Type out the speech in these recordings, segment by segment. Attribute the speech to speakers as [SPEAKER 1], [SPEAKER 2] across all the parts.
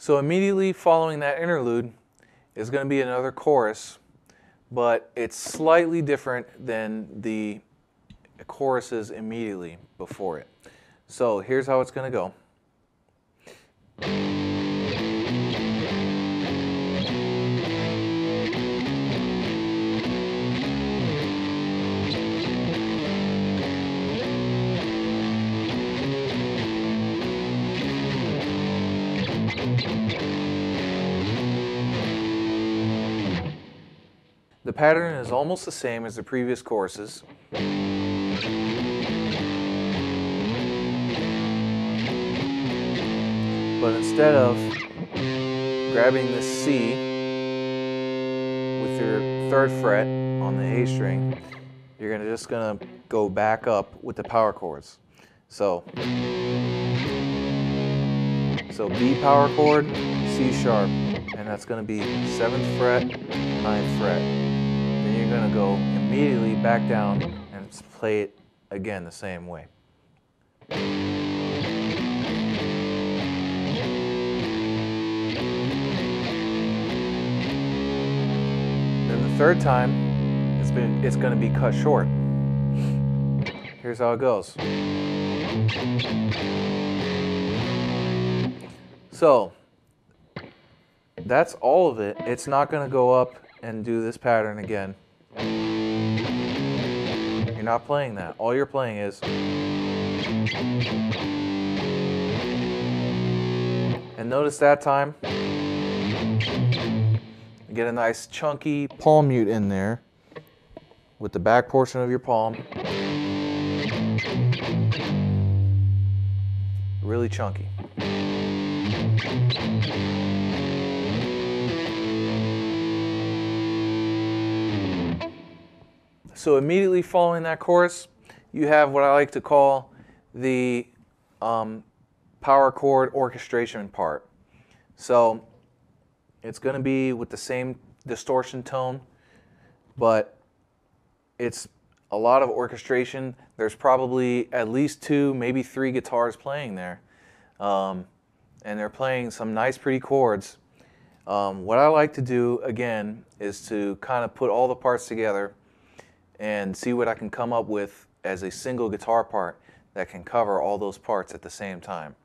[SPEAKER 1] So immediately following that interlude is going to be another chorus, but it's slightly different than the choruses immediately before it. So here's how it's going to go. The pattern is almost the same as the previous choruses. But instead of grabbing the C with your 3rd fret on the A string, you're just gonna go back up with the power chords. So B power chord, C sharp, and that's gonna be 7th fret, 9th fret. Then you're gonna go immediately back down and play it again the same way. Then the 3rd time, it's going to be cut short. Here's how it goes. So that's all of it. It's not going to go up and do this pattern again. You're not playing that. All you're playing is, and notice that time you get a nice chunky palm mute in there with the back portion of your palm. Really chunky. So immediately following that chorus, you have what I like to call the power chord orchestration part. So it's going to be with the same distortion tone, but it's a lot of orchestration. There's probably at least 2, maybe 3 guitars playing there. And they're playing some nice pretty chords. What I like to do, again, is to kind of put all the parts together and see what I can come up with as a single guitar part that can cover all those parts at the same time.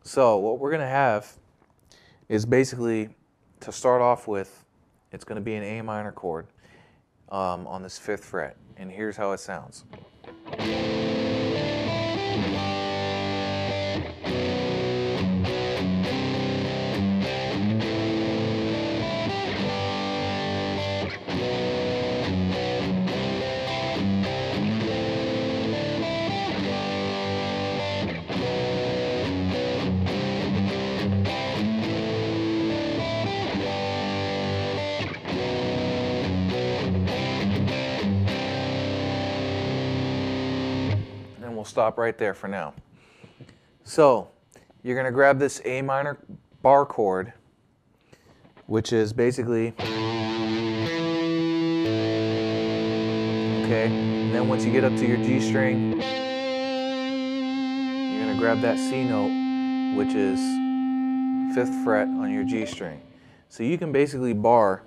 [SPEAKER 1] So what we're going to have is basically, to start off with, it's going to be an A minor chord on this 5th fret. And here's how it sounds. We'll stop right there for now. So you're going to grab this A minor bar chord, which is basically, okay, and then once you get up to your G string, you're going to grab that C note, which is 5th fret on your G string. So you can basically bar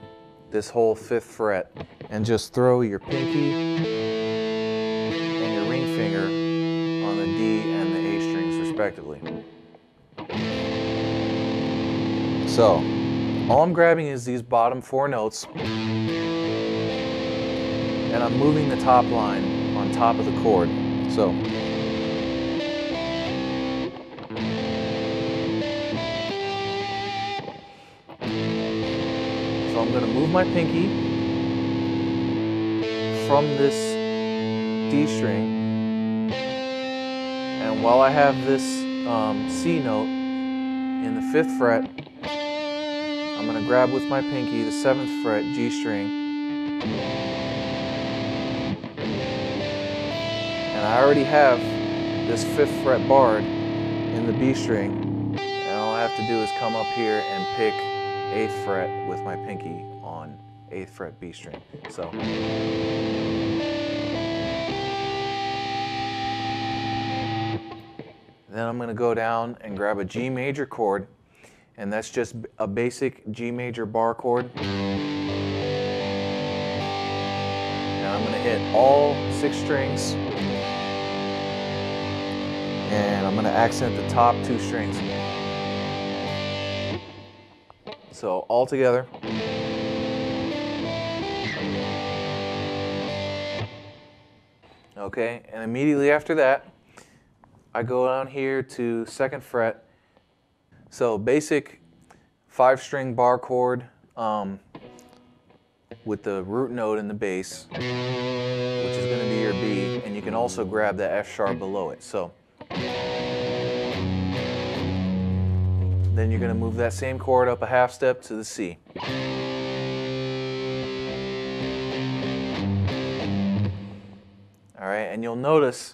[SPEAKER 1] this whole 5th fret and just throw your pinky and your ring finger on the D and the A strings respectively. So all I'm grabbing is these bottom 4 notes, and I'm moving the top line on top of the chord. So I'm going to move my pinky from this D string, and while I have this C note in the 5th fret, I'm going to grab with my pinky the 7th fret G string, and I already have this 5th fret barred in the B string, and all I have to do is come up here and pick 8th fret with my pinky on 8th fret B string. So then I'm going to go down and grab a G major chord, and that's just a basic G major bar chord. And I'm going to hit all 6 strings, and I'm going to accent the top 2 strings. So all together. Okay, and immediately after that, I go down here to 2nd fret. So basic 5-string bar chord with the root note in the bass, which is going to be your B, and you can also grab the F sharp below it. So then you're going to move that same chord up a half step to the C. All right, and you'll notice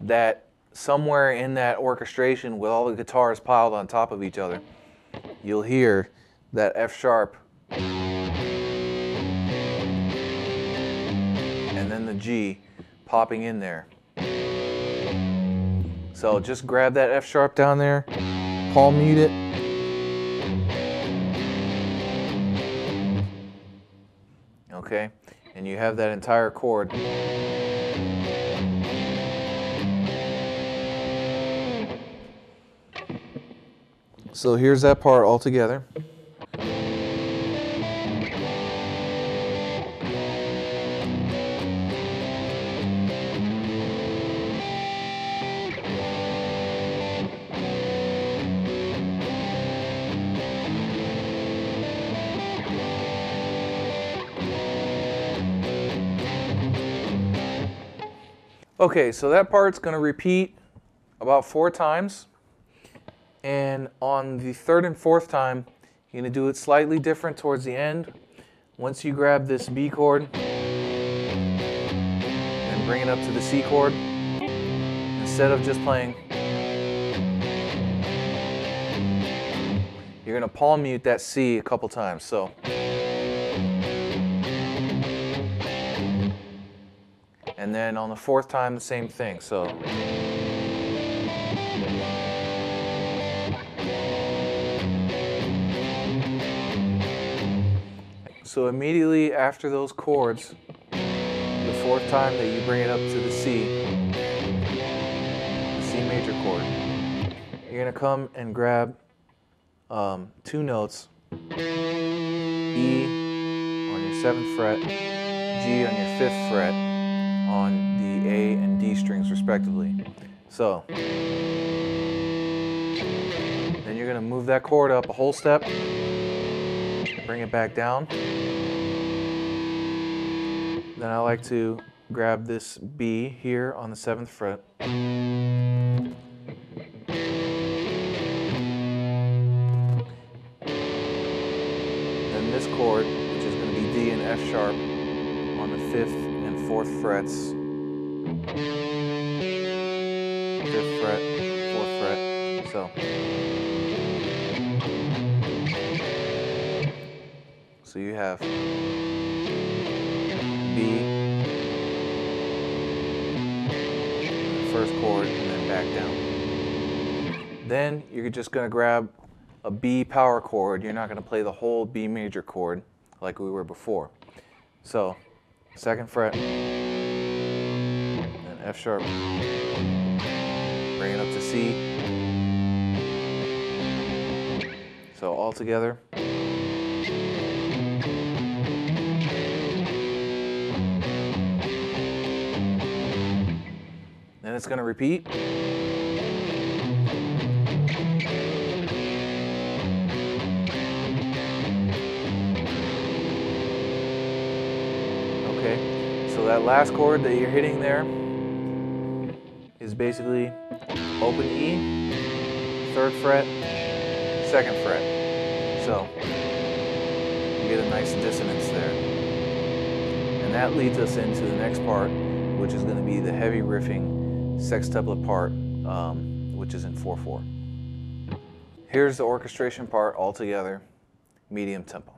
[SPEAKER 1] that somewhere in that orchestration, with all the guitars piled on top of each other, you'll hear that F sharp and then the G popping in there. So just grab that F sharp down there, palm mute it, okay, and you have that entire chord. So here's that part all together. Okay, so that part's going to repeat about 4 times. And on the 3rd and 4th time, you're going to do it slightly different towards the end. Once you grab this B chord and bring it up to the C chord, instead of just playing, you're going to palm mute that C a couple times. So, and then on the 4th time, the same thing. So immediately after those chords, the 4th time that you bring it up to the C major chord, you're going to come and grab 2 notes, E on your 7th fret, G on your 5th fret, on the A and D strings respectively. So then you're going to move that chord up a whole step, bring it back down. Then I like to grab this B here on the 7th fret. Then this chord, which is going to be D and F sharp on the 5th and 4th frets. 5th fret, 4th fret. So you have B, first chord, and then back down. Then you're just going to grab a B power chord. You're not going to play the whole B major chord like we were before. So 2nd fret, then F sharp, bring it up to C. So all together. Then it's going to repeat. Okay, so that last chord that you're hitting there is basically open E, 3rd fret, 2nd fret. So you get a nice dissonance there. And that leads us into the next part, which is going to be the heavy riffing sextuplet part, which is in 4/4. Here's the orchestration part all together, medium tempo.